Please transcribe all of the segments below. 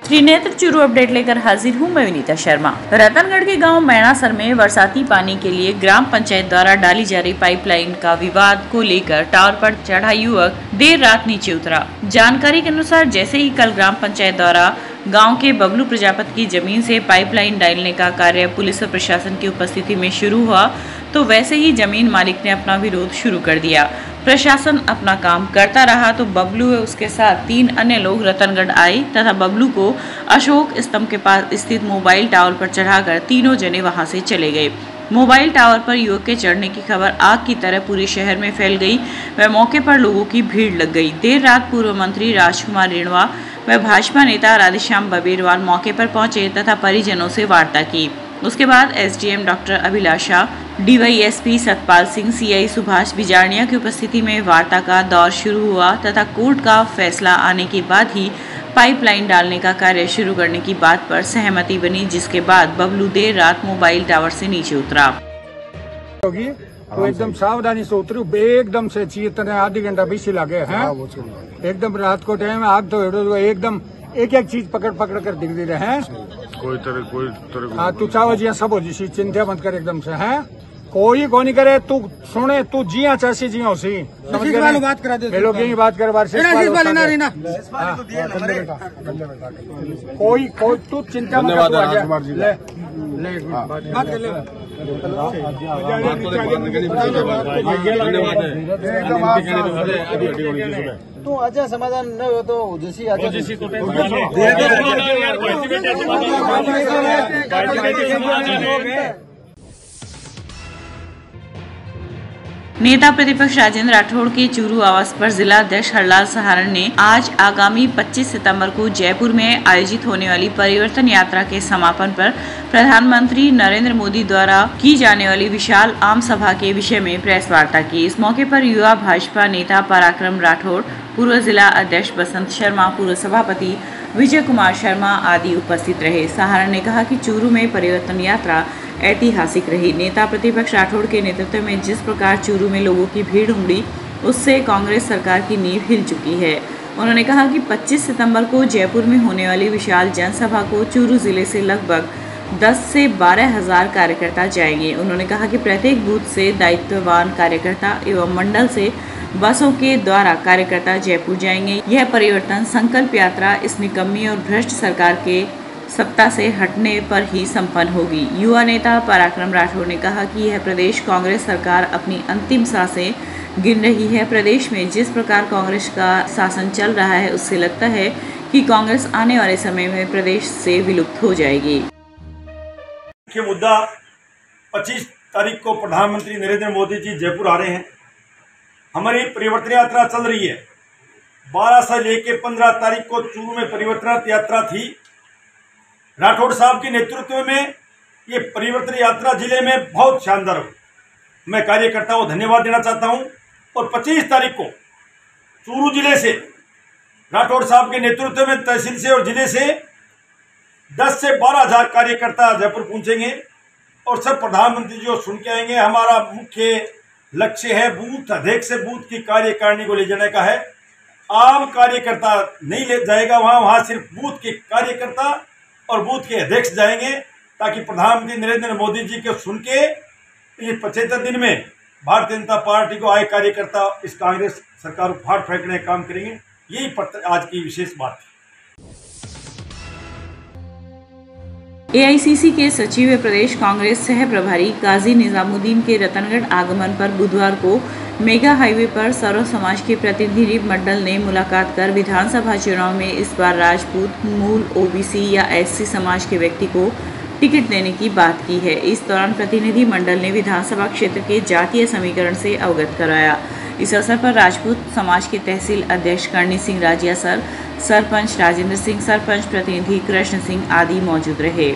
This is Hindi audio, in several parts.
त्रिनेत्र चूरू अपडेट लेकर हाजिर हूं मैं विनीता शर्मा। रतनगढ़ के गांव मैनासर में बरसाती पानी के लिए ग्राम पंचायत द्वारा डाली जा रही पाइपलाइन का विवाद को लेकर टावर पर चढ़ा युवक देर रात नीचे उतरा। जानकारी के अनुसार जैसे ही कल ग्राम पंचायत द्वारा गांव के बबलू प्रजापति की जमीन से पाइपलाइन डालने का कार्य पुलिस और प्रशासन की उपस्थिति में शुरू हुआ, तो वैसे ही जमीन मालिक ने अपना विरोध शुरू कर दिया। प्रशासन अपना काम करता रहा तो बबलू व उसके साथ 3 अन्य लोग रतनगढ़ आए तथा बबलू को अशोक स्तंभ के पास स्थित मोबाइल टावर पर चढ़ाकर तीनों जने वहां से चले गए। मोबाइल टावर पर युवक के चढ़ने की खबर आग की तरह पूरे शहर में फैल गई व मौके पर लोगों की भीड़ लग गई। देर रात पूर्व मंत्री राजकुमार रेणवा व भाजपा नेता राधेश्याम बबेरवाल मौके पर पहुंचे तथा परिजनों से वार्ता की। उसके बाद एसडीएम डॉक्टर अभिलाषा, डीवाईएसपी सतपाल सिंह, सीआई सुभाष बिजारनिया की उपस्थिति में वार्ता का दौर शुरू हुआ तथा कोर्ट का फैसला आने के बाद ही पाइपलाइन डालने का कार्य शुरू करने की बात पर सहमति बनी, जिसके बाद बबलू देर रात मोबाइल टावर से नीचे उतरा। तो एकदम सावधानी से उतरू, एकदम से चीतने आधी घंटा बीसी लगे हैं। एकदम रात को टाइम आग तो एकदम एक चीज पकड़ कर दिख दे रहे हैं। कोई तरह हाँ, तू चाहो जिया सब हो जी, चिंता मत कर एकदम से है। कोई को नहीं करे, तू सुने, तू जिया चासी जिया उसी बात करा दे लोग यही बात कर बार से कोई तू चिंता मत तू अच्छा समाधान न हो तो जैसी नेता प्रतिपक्ष राजेंद्र राठौड़ के चूरू आवास पर जिला अध्यक्ष हरलाल सहारण ने आज आगामी 25 सितंबर को जयपुर में आयोजित होने वाली परिवर्तन यात्रा के समापन पर प्रधानमंत्री नरेंद्र मोदी द्वारा की जाने वाली विशाल आम सभा के विषय में प्रेस वार्ता की। इस मौके पर युवा भाजपा नेता पराक्रम राठौड़, पूर्व जिला अध्यक्ष बसंत शर्मा, पूर्व सभापति विजय कुमार शर्मा आदि उपस्थित रहे। सहारण ने कहा कि चूरू में परिवर्तन यात्रा ऐतिहासिक रही। नेता प्रतिपक्ष राठौड़ के नेतृत्व में जिस प्रकार चूरू में लोगों की भीड़ उमड़ी, उससे कांग्रेस सरकार की नींव हिल चुकी है। उन्होंने कहा कि 25 सितंबर को जयपुर में होने वाली विशाल जनसभा को चूरू जिले से लगभग 10 से 12 हजार कार्यकर्ता जाएंगे। उन्होंने कहा कि प्रत्येक बूथ से दायित्ववान कार्यकर्ता एवं मंडल से बसों के द्वारा कार्यकर्ता जयपुर जाएंगे। यह परिवर्तन संकल्प यात्रा इस निकम्मी और भ्रष्ट सरकार के सत्ता से हटने पर ही संपन्न होगी। युवा नेता पराक्रम राठौड़ ने कहा कि यह प्रदेश कांग्रेस सरकार अपनी अंतिम सांसें गिन रही है। प्रदेश में जिस प्रकार कांग्रेस का शासन चल रहा है, उससे लगता है कि कांग्रेस आने वाले समय में प्रदेश से विलुप्त हो जाएगी। मुख्य मुद्दा 25 तारीख को प्रधानमंत्री नरेंद्र मोदी जी जयपुर आ रहे हैं। हमारी परिवर्तन यात्रा चल रही है। 12 से लेकर 15 तारीख को चूरू में परिवर्तन यात्रा थी। राठौड़ साहब के नेतृत्व में ये परिवर्तन यात्रा जिले में बहुत शानदार हो। मैं कार्यकर्ताओं को धन्यवाद देना चाहता हूं। और 25 तारीख को चूरू जिले से राठौड़ साहब के नेतृत्व में तहसील से और जिले से 10 से 12 हजार कार्यकर्ता जयपुर पहुंचेंगे और सब प्रधानमंत्री जी को सुन के आएंगे। हमारा मुख्य लक्ष्य है बूथ अध्यक्ष से बूथ की कार्यकारिणी को ले जाने का है। आम कार्यकर्ता नहीं ले जाएगा वहां सिर्फ बूथ के कार्यकर्ता और बूथ के अध्यक्ष जाएंगे, ताकि प्रधानमंत्री नरेंद्र मोदी जी को सुन के इस 75 दिन में भारतीय जनता पार्टी को आए कार्यकर्ता इस कांग्रेस सरकार को फाड़ फेंकने का काम करेंगे। यही आज की विशेष बात है। एआईसीसी के सचिव व प्रदेश कांग्रेस सह प्रभारी काजी निजामुद्दीन के रतनगढ़ आगमन पर बुधवार को मेगा हाईवे पर सर्व समाज के प्रतिनिधि मंडल ने मुलाकात कर विधानसभा चुनाव में इस बार राजपूत, मूल ओबीसी या एससी समाज के व्यक्ति को टिकट देने की बात की है। इस दौरान प्रतिनिधि मंडल ने विधानसभा क्षेत्र के जातीय समीकरण से अवगत कराया। इस अवसर पर राजपूत समाज के तहसील अध्यक्ष करणी सिंह राजिया सर, सरपंच राजेंद्र सिंह, सरपंच प्रतिनिधि कृष्ण सिंह आदि मौजूद रहे।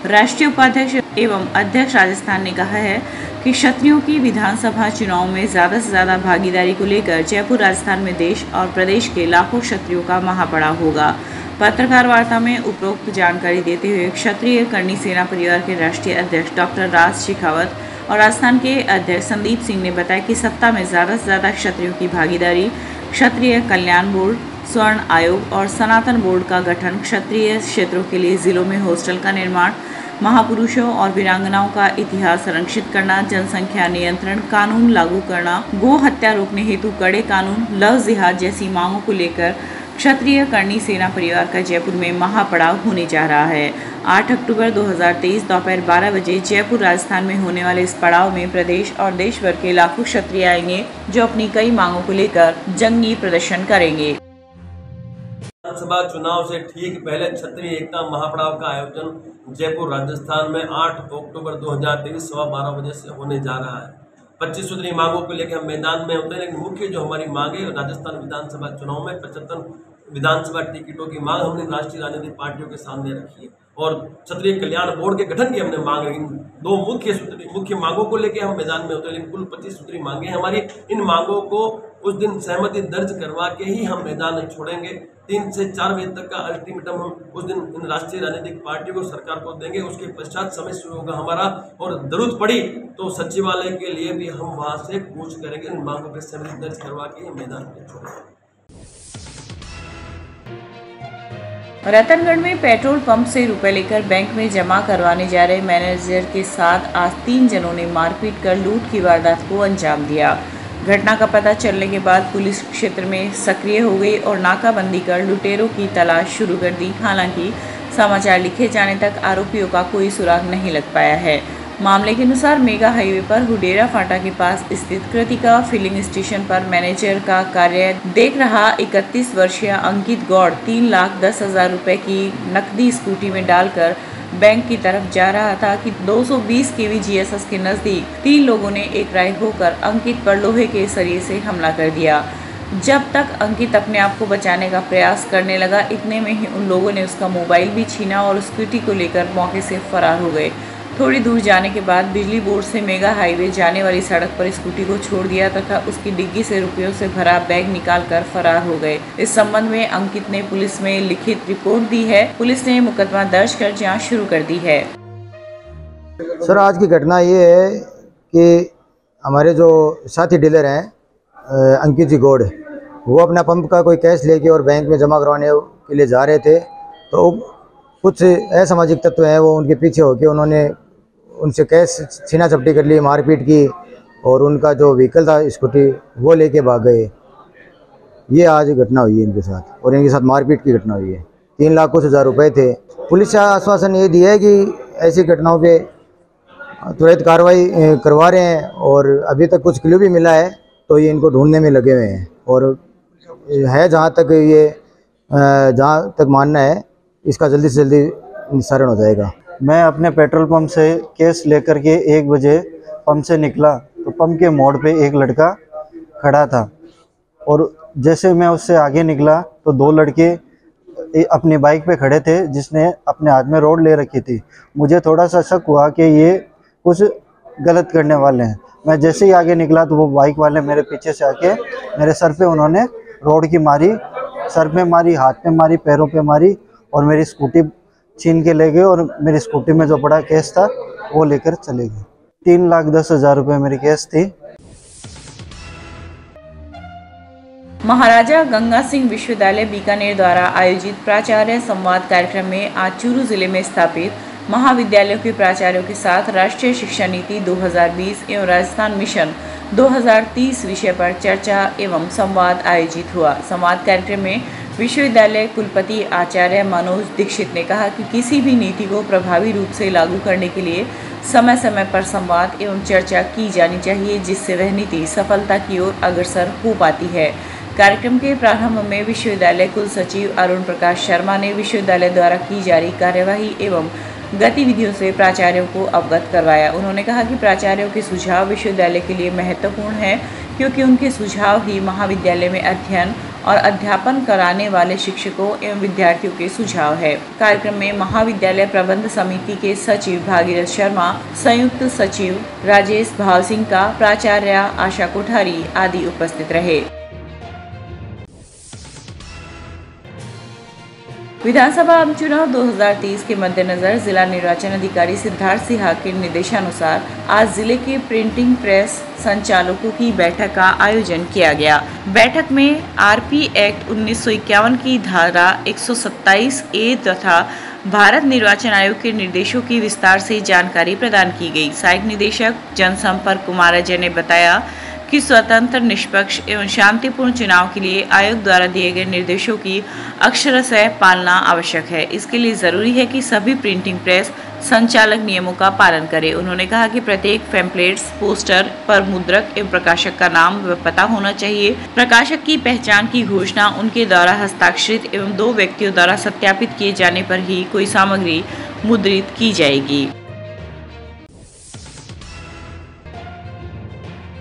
राष्ट्रीय उपाध्यक्ष एवं अध्यक्ष राजस्थान ने कहा है कि क्षत्रियों की विधानसभा चुनाव में ज्यादा से ज्यादा भागीदारी को लेकर जयपुर राजस्थान में देश और प्रदेश के लाखों क्षत्रियों का महापड़ाव होगा। पत्रकार वार्ता में उपरोक्त जानकारी देते हुए क्षत्रिय करणी सेना परिवार के राष्ट्रीय अध्यक्ष डॉक्टर राज शेखावत और राजस्थान के अध्यक्ष संदीप सिंह ने बताया कि सत्ता में ज्यादा से ज्यादा क्षत्रियों की भागीदारी क्षत्रिय कल्याण बोर्ड, स्वर्ण आयोग और सनातन बोर्ड का गठन, क्षत्रिय क्षेत्रों के लिए जिलों में हॉस्टल का निर्माण, महापुरुषों और वीरांगनाओं का इतिहास संरक्षित करना, जनसंख्या नियंत्रण कानून लागू करना, गो हत्या रोकने हेतु कड़े कानून, लव जिहाद जैसी मांगों को लेकर क्षत्रिय करणी सेना परिवार का जयपुर में महापड़ाव होने जा रहा है। 8 अक्टूबर 2023 दोपहर 12 बजे जयपुर राजस्थान में होने वाले इस पड़ाव में प्रदेश और देश भर के लाखों क्षत्रिय आएंगे, जो अपनी कई मांगों को लेकर जंगी प्रदर्शन करेंगे। विधानसभा चुनाव से ठीक पहले क्षत्रिय एकता महापड़ाव का आयोजन जयपुर राजस्थान में 8 अक्टूबर 2023 सवा 12 बजे से होने जा रहा है। 25 सूत्री मांगों को लेकर हम मैदान में होते हैं, लेकिन मुख्य जो हमारी मांगे राजस्थान विधानसभा चुनाव में 75 विधानसभा टिकटों की मांग हमने राष्ट्रीय राजनीतिक पार्टियों के सामने रखी है और क्षत्रिय कल्याण बोर्ड के गठन की हमने मांग रखी। दो मुख्य मांगों को लेकर हम मैदान में होते हैं, लेकिन कुल 25 सूत्री मांगे हमारी। इन मांगों को उस दिन सहमति दर्ज करवा के ही हम मैदान छोड़ेंगे। 3 से 4 बजे तक का अल्टीमेटम हम उस दिन इन राष्ट्रीय राजनीतिक पार्टियों को सरकार को देंगे। उसके पश्चात समय शुरू होगा हमारा, और जरूरत पड़ी तो सचिवालय के लिए भी हम वहां से कूच करेंगे। इन मांगों पर सहमति दर्ज करवा के ही मैदान में छोड़ेंगे। रतनगढ़ में पेट्रोल पंप से रुपए लेकर बैंक में जमा करवाने जा रहे मैनेजर के साथ आज 3 जनों ने मारपीट कर लूट की वारदात को अंजाम दिया। घटना का पता चलने के बाद पुलिस क्षेत्र में सक्रिय हो गई और नाकाबंदी कर लुटेरों की तलाश शुरू कर दी। हालांकि समाचार लिखे जाने तक आरोपियों का कोई सुराग नहीं लग पाया है। मामले के अनुसार मेगा हाईवे पर हुडेरा फाटा के पास स्थित कृतिका फिलिंग स्टेशन पर मैनेजर का कार्य देख रहा 31 वर्षीय अंकित गौड़ 3,10,000 रुपए की नकदी स्कूटी में डालकर बैंक की तरफ जा रहा था कि 220 kV/GSS के नजदीक 3 लोगों ने एक राय होकर अंकित पर लोहे के सरिये से हमला कर दिया। जब तक अंकित अपने आप को बचाने का प्रयास करने लगा, इतने में ही उन लोगों ने उसका मोबाइल भी छीना और स्कूटी को लेकर मौके से फरार हो गए। थोड़ी दूर जाने के बाद बिजली बोर्ड से मेगा हाईवे जाने वाली सड़क पर स्कूटी को छोड़ दिया तथा उसकी डिग्गी से रुपयों से भरा बैग निकालकर फरार हो गए। इस संबंध में अंकित ने पुलिस में लिखित रिपोर्ट दी है। पुलिस ने मुकदमा दर्ज कर जांच शुरू कर दी है। सर, आज की घटना ये है कि हमारे जो साथी डीलर हैं अंकित जी गौड़, वो अपना पंप का कोई कैश लेके और बैंक में जमा करवाने के लिए जा रहे थे, तो कुछ असामाजिक तत्व हैं वो उनके पीछे होके उन्होंने उनसे कैश छीना झपटी कर ली, मारपीट की और उनका जो व्हीकल था स्कूटी वो लेके भाग गए। ये आज घटना हुई है इनके साथ, और इनके साथ मारपीट की घटना हुई है। 3 लाख कुछ हज़ार रुपये थे। पुलिस का आश्वासन ये दिया है कि ऐसी घटनाओं पे त्वरित कार्रवाई करवा रहे हैं, और अभी तक कुछ क्लू भी मिला है तो ये इनको ढूंढने में लगे हुए हैं। और है जहाँ तक मानना है इसका जल्दी से जल्दी निस्तारण हो जाएगा। मैं अपने पेट्रोल पंप से कैश लेकर के 1 बजे पंप से निकला तो पंप के मोड़ पे एक लड़का खड़ा था, और जैसे मैं उससे आगे निकला तो 2 लड़के अपनी बाइक पे खड़े थे जिसने अपने हाथ में रोड ले रखी थी। मुझे थोड़ा सा शक हुआ कि ये कुछ गलत करने वाले हैं। मैं जैसे ही आगे निकला तो वो बाइक वाले मेरे पीछे से आके मेरे सर पे उन्होंने रोड की मारी, सर पे मारी, हाथ पे मारी, पैरों पे मारी और मेरी स्कूटी छीन के ले गए, और मेरी स्कूटी में जो बड़ा कैश था वो लेकर चले गए। 3,10,000 रुपये मेरी कैश थी। महाराजा गंगा सिंह विश्वविद्यालय बीकानेर द्वारा आयोजित प्राचार्य संवाद कार्यक्रम में आज चूरू जिले में स्थापित महाविद्यालयों के प्राचार्यों के साथ राष्ट्रीय शिक्षा नीति 2020 एवं राजस्थान मिशन 2030 विषय पर चर्चा एवं संवाद आयोजित हुआ। संवाद कार्यक्रम में विश्वविद्यालय कुलपति आचार्य मनोज दीक्षित ने कहा कि किसी भी नीति को प्रभावी रूप से लागू करने के लिए समय समय पर संवाद एवं चर्चा की जानी चाहिए, जिससे वह नीति सफलता की ओर अग्रसर हो पाती है। कार्यक्रम के प्रारंभ में विश्वविद्यालय कुल सचिव अरुण प्रकाश शर्मा ने विश्वविद्यालय द्वारा की जा रही कार्यवाही एवं गतिविधियों से प्राचार्यों को अवगत करवाया। उन्होंने कहा कि प्राचार्यों के सुझाव विश्वविद्यालय के लिए महत्वपूर्ण है, क्योंकि उनके सुझाव ही महाविद्यालय में अध्ययन और अध्यापन कराने वाले शिक्षकों एवं विद्यार्थियों के सुझाव है। कार्यक्रम में महाविद्यालय प्रबंध समिति के सचिव भागीरथ शर्मा, संयुक्त सचिव राजेश भाव सिंह का, प्राचार्य आशा कोठारी आदि उपस्थित रहे। विधानसभा आम चुनाव 2023 के मद्देनजर जिला निर्वाचन अधिकारी सिद्धार्थ सिन्हा के निर्देशानुसार आज जिले के प्रिंटिंग प्रेस संचालकों की बैठक का आयोजन किया गया। बैठक में आरपी एक्ट 1951 की धारा 127A तथा भारत निर्वाचन आयोग के निर्देशों की विस्तार से जानकारी प्रदान की गई। सहायक निदेशक जनसंपर्क कुमार अजय ने बताया कि स्वतंत्र, निष्पक्ष एवं शांतिपूर्ण चुनाव के लिए आयोग द्वारा दिए गए निर्देशों की अक्षरशः पालना आवश्यक है। इसके लिए जरूरी है कि सभी प्रिंटिंग प्रेस संचालक नियमों का पालन करें। उन्होंने कहा कि प्रत्येक पैम्पलेट्स, पोस्टर पर मुद्रक एवं प्रकाशक का नाम व पता होना चाहिए। प्रकाशक की पहचान की घोषणा उनके द्वारा हस्ताक्षरित एवं 2 व्यक्तियों द्वारा सत्यापित किए जाने पर ही कोई सामग्री मुद्रित की जाएगी।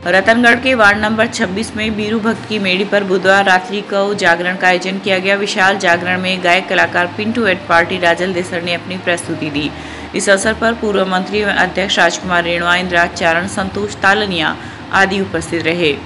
रतनगढ़ के वार्ड नंबर 26 में बीरू भक्त की मेड़ी पर बुधवार रात्रि को जागरण का आयोजन किया गया। विशाल जागरण में गायक कलाकार पिंटू एट पार्टी राजल देसर ने अपनी प्रस्तुति दी। इस अवसर पर पूर्व मंत्री एवं अध्यक्ष राजकुमार रेणुआ, इंद्राचारण, संतोष तालनिया आदि उपस्थित रहे।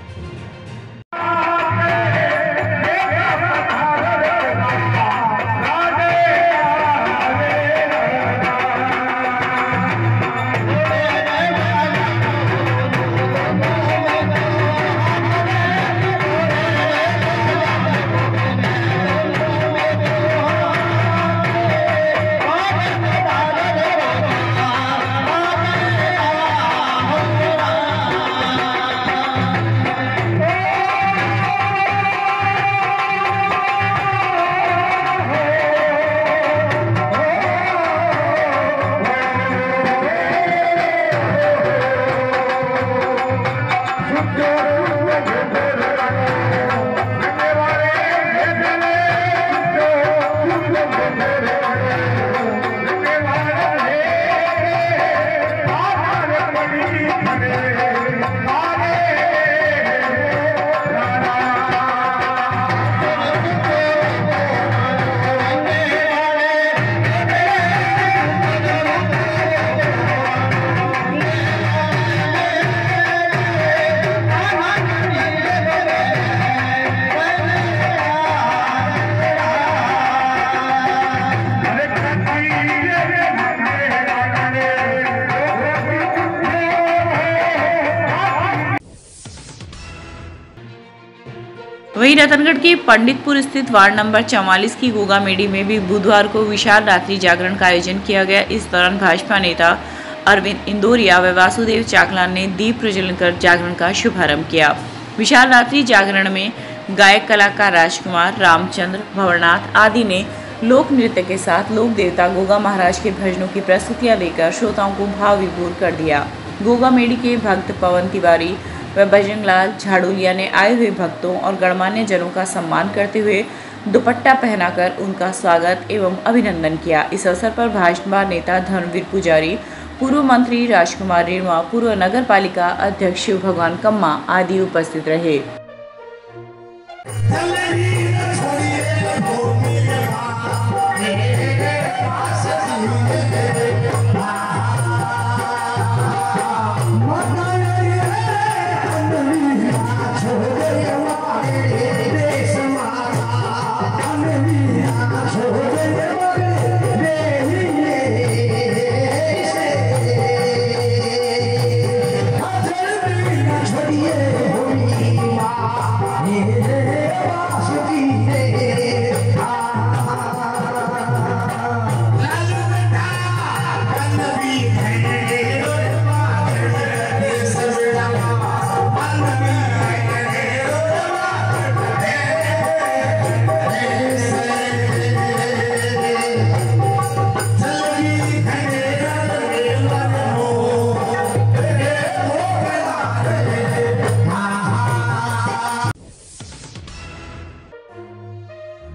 वहीं रतनगढ़ के पंडितपुर स्थित वार्ड नंबर 44 की गोगा मेडी में भी बुधवार को विशाल रात्रि जागरण का आयोजन किया गया। इस दौरान भाजपा नेता अरविंद इंदौरिया व वासुदेव चाकलान ने दीप प्रज्वलन कर जागरण का शुभारंभ किया। विशाल रात्रि जागरण में गायक कलाकार राजकुमार, रामचंद्र, भंवरनाथ आदि ने लोक नृत्य के साथ लोक देवता गोगा महाराज के भजनों की प्रस्तुतियां देकर श्रोताओं को भाव विभोर कर दिया। गोगा मेडी के भक्त पवन तिवारी व बजरंगलाल झाड़ोलिया ने आए हुए भक्तों और गणमान्य जनों का सम्मान करते हुए दुपट्टा पहनाकर उनका स्वागत एवं अभिनंदन किया। इस अवसर पर भाजपा नेता धर्मवीर पुजारी, पूर्व मंत्री राजकुमार रेणुआ, पूर्व नगर पालिका अध्यक्ष शिव भगवान कम्मा आदि उपस्थित रहे।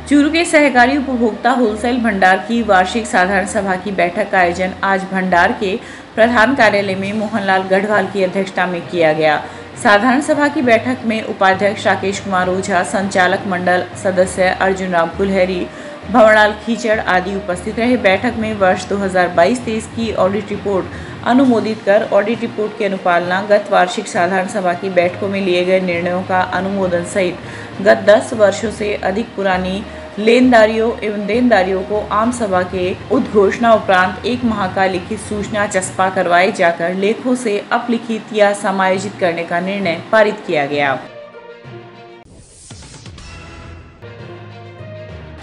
चूरू के सहकारी उपभोक्ता होलसेल भंडार की वार्षिक साधारण सभा की बैठक का आयोजन आज भंडार के प्रधान कार्यालय में मोहनलाल गढ़वाल की अध्यक्षता में किया गया। साधारण सभा की बैठक में उपाध्यक्ष राकेश कुमार ओझा, संचालक मंडल सदस्य अर्जुन राम कुलहरी, भंवरलाल खीचड़ आदि उपस्थित रहे। बैठक में वर्ष 2022-23 की ऑडिट रिपोर्ट अनुमोदित कर ऑडिट रिपोर्ट की अनुपालना, गत वार्षिक साधारण सभा की बैठकों में लिए गए निर्णयों का अनुमोदन सहित गत 10 वर्षों से अधिक पुरानी लेनदारियों एवं देनदारियों को आम सभा के उद्घोषणा उपरांत 1 माह का लिखित सूचना चस्पा करवाए जाकर लेखों से अपलिखित या समायोजित करने का निर्णय पारित किया गया।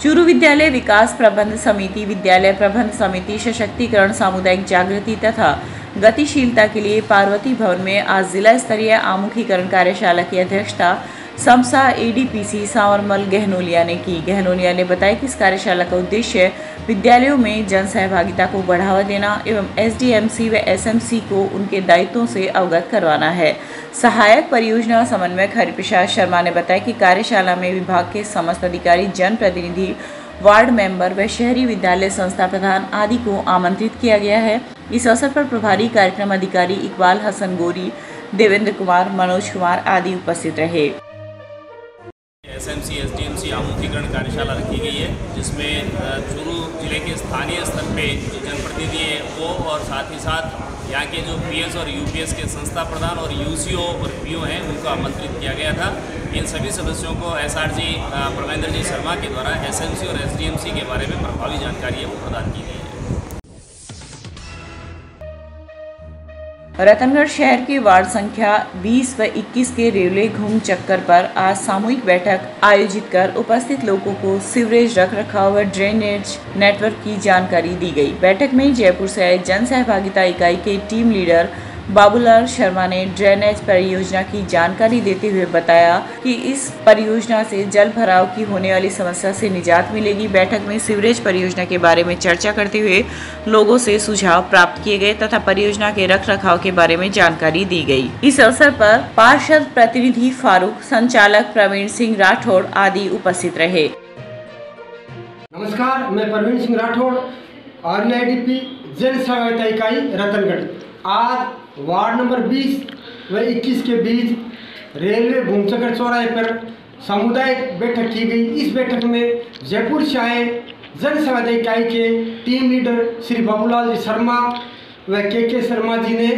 चूरू विद्यालय विकास प्रबंध समिति, विद्यालय प्रबंध समिति, सशक्तिकरण, सामुदायिक जागृति तथा गतिशीलता के लिए पार्वती भवन में आज जिला स्तरीय आमुखीकरण कार्यशाला की अध्यक्षता समसा एडीपीसी सांवरमल गहनोलिया ने की। गहनोलिया ने बताया कि इस कार्यशाला का उद्देश्य विद्यालयों में जन सहभागिता को बढ़ावा देना एवं एसडीएमसी व एसएमसी को उनके दायित्वों से अवगत करवाना है। सहायक परियोजना समन्वयक हरिप्रसाद शर्मा ने बताया कि कार्यशाला में विभाग के समस्त अधिकारी, जनप्रतिनिधि, वार्ड मेंबर व शहरी विद्यालय संस्था प्रधान आदि को आमंत्रित किया गया है। इस अवसर पर प्रभारी कार्यक्रम अधिकारी इकबाल हसन गोरी, देवेंद्र कुमार, मनोज कुमार आदि उपस्थित रहे। एसएमसी एसडीएमसी आमुखीकरण कार्यशाला रखी गई है, जिसमें चूरू जिले के स्थानीय स्तर पे जो जनप्रतिनिधि है वो और साथ ही साथ यहाँ के जो पीएस और यूपीएस के संस्था प्रधान और यूसीओ और पीओ हैं उनको आमंत्रित किया गया था। इन सभी सदस्यों को एसआरजी परमेंद्र जी शर्मा के द्वारा एसएमसी और एसडीएमसी के बारे में प्रभावी जानकारी है वो प्रदान की गई है। रतनगढ़ शहर के वार्ड संख्या 20 व 21 के रेलवे घूम चक्कर पर आज सामूहिक बैठक आयोजित कर उपस्थित लोगों को सीवरेज रखरखाव व ड्रेनेज नेटवर्क की जानकारी दी गई। बैठक में जयपुर से आए जन सहभागिता इकाई के टीम लीडर बाबूलाल शर्मा ने ड्रेनेज परियोजना की जानकारी देते हुए बताया कि इस परियोजना से जल भराव की होने वाली समस्या से निजात मिलेगी। बैठक में सीवरेज परियोजना के बारे में चर्चा करते हुए लोगों से सुझाव प्राप्त किए गए तथा परियोजना के रखरखाव के बारे में जानकारी दी गई। इस अवसर पर पार्षद प्रतिनिधि फारूक, संचालक प्रवीण सिंह राठौड़ आदि उपस्थित रहे। नमस्कार, मैं प्रवीण सिंह राठौड़, RUIDP जन सहभागिता इकाई रतनगढ़। आज वार्ड नंबर 20 व 21 के बीच रेलवे घूमचक्कर चौराहे पर सामुदायिक बैठक की गई। इस बैठक में जयपुर से आए जन सहभागिता इकाई के टीम लीडर श्री बाबूलाल जी शर्मा व के शर्मा जी ने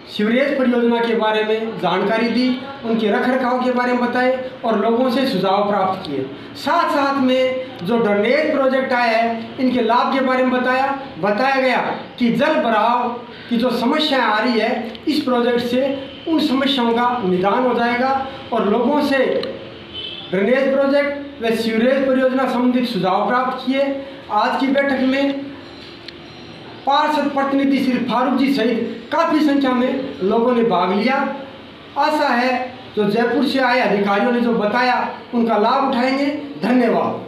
सीवरेज परियोजना के बारे में जानकारी दी, उनके रखरखाव के बारे में बताए और लोगों से सुझाव प्राप्त किए। साथ साथ में जो ड्रेनेज प्रोजेक्ट आया है इनके लाभ के बारे में बताया गया कि जल भराव की जो समस्याएं आ रही है इस प्रोजेक्ट से उन समस्याओं का निदान हो जाएगा और लोगों से ड्रेनेज प्रोजेक्ट व सीवरेज परियोजना संबंधित सुझाव प्राप्त किए। आज की बैठक में पार्षद प्रतिनिधि श्री फारूक जी सहित काफ़ी संख्या में लोगों ने भाग लिया। आशा है जो जयपुर से आए अधिकारियों ने जो बताया उनका लाभ उठाएंगे। धन्यवाद।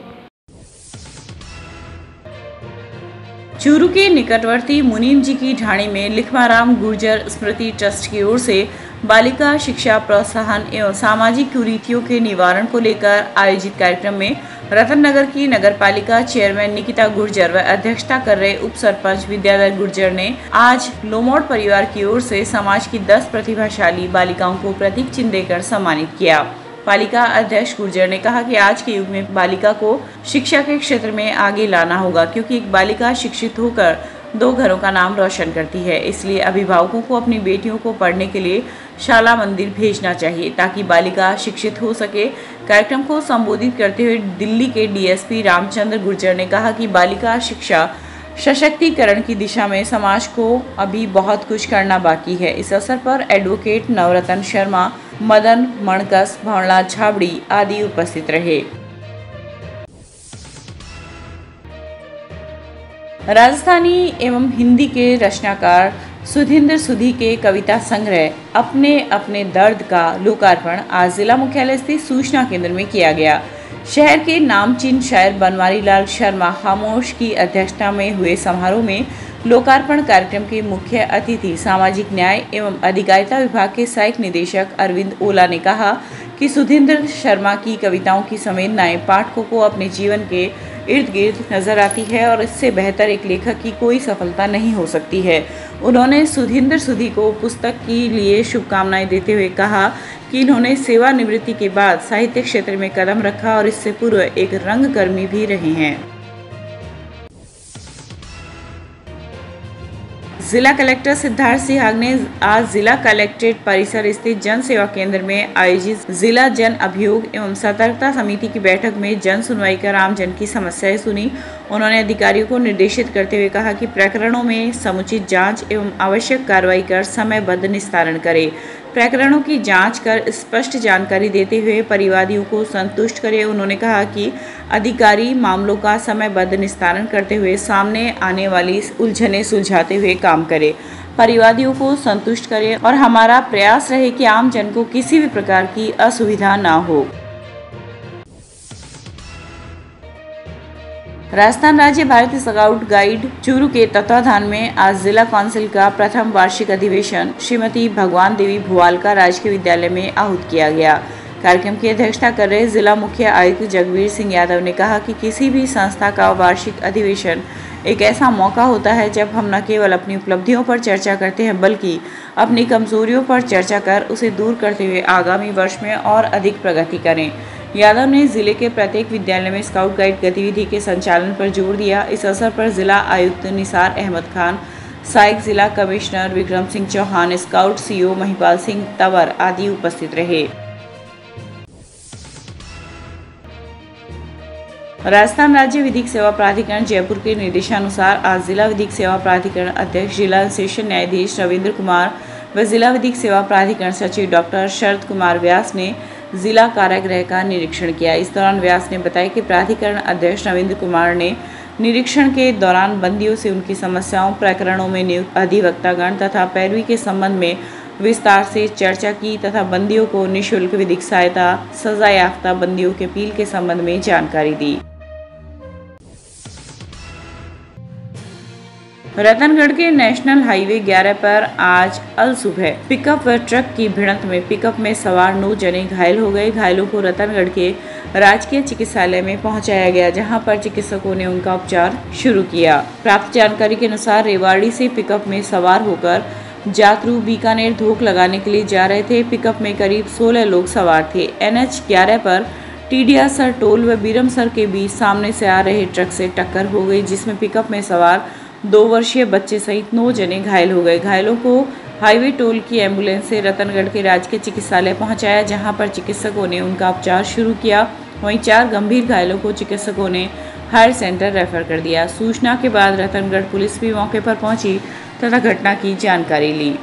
चूरू के निकटवर्ती मुनीम जी की ढाणी में लिखमाराम गुर्जर स्मृति ट्रस्ट की ओर से बालिका शिक्षा प्रोत्साहन एवं सामाजिक कुरीतियों के निवारण को लेकर आयोजित कार्यक्रम में रतननगर की नगरपालिका चेयरमैन निकिता गुर्जर व अध्यक्षता कर रहे उप सरपंच विद्याधर गुर्जर ने आज लोमोड़ परिवार की ओर से समाज की 10 प्रतिभाशाली बालिकाओं को प्रतीक चिन्ह देकर सम्मानित किया। पालिका अध्यक्ष गुर्जर ने कहा कि आज के युग में बालिका को शिक्षा के क्षेत्र में आगे लाना होगा, क्योंकि एक बालिका शिक्षित होकर 2 घरों का नाम रोशन करती है। इसलिए अभिभावकों को अपनी बेटियों को पढ़ने के लिए शाला मंदिर भेजना चाहिए ताकि बालिका शिक्षित हो सके। कार्यक्रम को संबोधित करते हुए दिल्ली के डीएसपी रामचंद्र गुर्जर ने कहा कि बालिका शिक्षा सशक्तिकरण की दिशा में समाज को अभी बहुत कुछ करना बाकी है। इस अवसर पर एडवोकेट नवरत्न शर्मा, मदन मणकस, भवनलाल छाबड़ी आदि उपस्थित रहे। राजस्थानी एवं हिंदी के रचनाकार सुधींद्र सुधी के कविता संग्रह अपने अपने दर्द का लोकार्पण आज जिला मुख्यालय स्थित सूचना केंद्र में किया गया। शहर के नामचीन शायर बनवारी लाल शर्मा खामोश की अध्यक्षता में हुए समारोह में लोकार्पण कार्यक्रम के मुख्य अतिथि सामाजिक न्याय एवं अधिकारिता विभाग के सहायक निदेशक अरविंद ओला ने कहा कि सुधींद्र शर्मा की कविताओं की संवेदनाएं पाठकों को अपने जीवन के इर्द गिर्द नजर आती है और इससे बेहतर एक लेखक की कोई सफलता नहीं हो सकती है। उन्होंने सुधींद्र सुधी को पुस्तक के लिए शुभकामनाएं देते हुए कहा कि इन्होंने सेवानिवृत्ति के बाद साहित्य क्षेत्र में कदम रखा और इससे पूर्व एक रंगकर्मी भी रहे हैं। जिला कलेक्टर सिद्धार्थ सिहाग ने आज जिला कलेक्ट्रेट परिसर स्थित जन सेवा केंद्र में आयोजित जिला जन अभियोग एवं सतर्कता समिति की बैठक में जन सुनवाई कर आम जन की समस्याएं सुनी। उन्होंने अधिकारियों को निर्देशित करते हुए कहा कि प्रकरणों में समुचित जांच एवं आवश्यक कार्रवाई कर समयबद्ध निस्तारण करे। प्रकरणों की जांच कर स्पष्ट जानकारी देते हुए परिवादियों को संतुष्ट करे। उन्होंने कहा कि अधिकारी मामलों का समयबद्ध निस्तारण करते हुए सामने आने वाली उलझनें सुलझाते हुए काम करे, परिवादियों को संतुष्ट करे और हमारा प्रयास रहे कि आम जन को किसी भी प्रकार की असुविधा ना हो। राजस्थान राज्य भारतीय स्काउट गाइड चूरू के तत्वाधान में आज जिला काउंसिल का प्रथम वार्षिक अधिवेशन श्रीमती भगवान देवी भुवालका राजकीय विद्यालय में आहूत किया गया। कार्यक्रम की अध्यक्षता कर रहे जिला मुख्य आयुक्त जगवीर सिंह यादव ने कहा कि किसी भी संस्था का वार्षिक अधिवेशन एक ऐसा मौका होता है जब हम न केवल अपनी उपलब्धियों पर चर्चा करते हैं बल्कि अपनी कमजोरियों पर चर्चा कर उसे दूर करते हुए आगामी वर्ष में और अधिक प्रगति करें। यादव ने जिले के प्रत्येक विद्यालय में स्काउट गाइड गतिविधि के संचालन पर जोर दिया। इस अवसर पर जिला आयुक्त निसार अहमद खान, सहायक जिला commissioner Vikram Singh Chauhan, scout CEO Mahipal Singh Tanwar आदि उपस्थित रहे। राजस्थान राज्य विधिक सेवा प्राधिकरण जयपुर के निर्देशानुसार आज जिला विधिक सेवा प्राधिकरण अध्यक्ष जिला सेशन न्यायाधीश रविंद्र कुमार व जिला विधिक सेवा प्राधिकरण सचिव डॉक्टर शरद कुमार व्यास ने जिला कारागृह का निरीक्षण किया। इस दौरान व्यास ने बताया कि प्राधिकरण अध्यक्ष रविंद्र कुमार ने निरीक्षण के दौरान बंदियों से उनकी समस्याओं, प्रकरणों में नियुक्त अधिवक्तागण तथा पैरवी के संबंध में विस्तार से चर्चा की तथा बंदियों को निःशुल्क विधिक सहायता, सजा याफ्ता बंदियों के अपील के संबंध में जानकारी दी। रतनगढ़ के नेशनल हाईवे 11 पर आज अल सुबह पिकअप व ट्रक की भिड़ंत में पिकअप में सवार 9 जने घायल हो गए। घायलों को रतनगढ़ के राजकीय चिकित्सालय में पहुंचाया गया, जहां पर चिकित्सकों ने उनका उपचार शुरू किया। प्राप्त जानकारी के अनुसार रेवाड़ी से पिकअप में सवार होकर यात्रु बीकानेर धोख लगाने के लिए जा रहे थे। पिकअप में करीब 16 लोग सवार थे। NH 11 पर टीडियासर टोल व बीरमसर के बीच सामने से आ रहे ट्रक से टक्कर हो गई, जिसमें पिकअप में सवार 2 वर्षीय बच्चे सहित 9 जने घायल हो गए। घायलों को हाईवे टोल की एम्बुलेंस से रतनगढ़ के राजकीय चिकित्सालय पहुंचाया, जहां पर चिकित्सकों ने उनका उपचार शुरू किया। वहीं 4 गंभीर घायलों को चिकित्सकों ने हायर सेंटर रेफर कर दिया। सूचना के बाद रतनगढ़ पुलिस भी मौके पर पहुंची तथा घटना की जानकारी ली।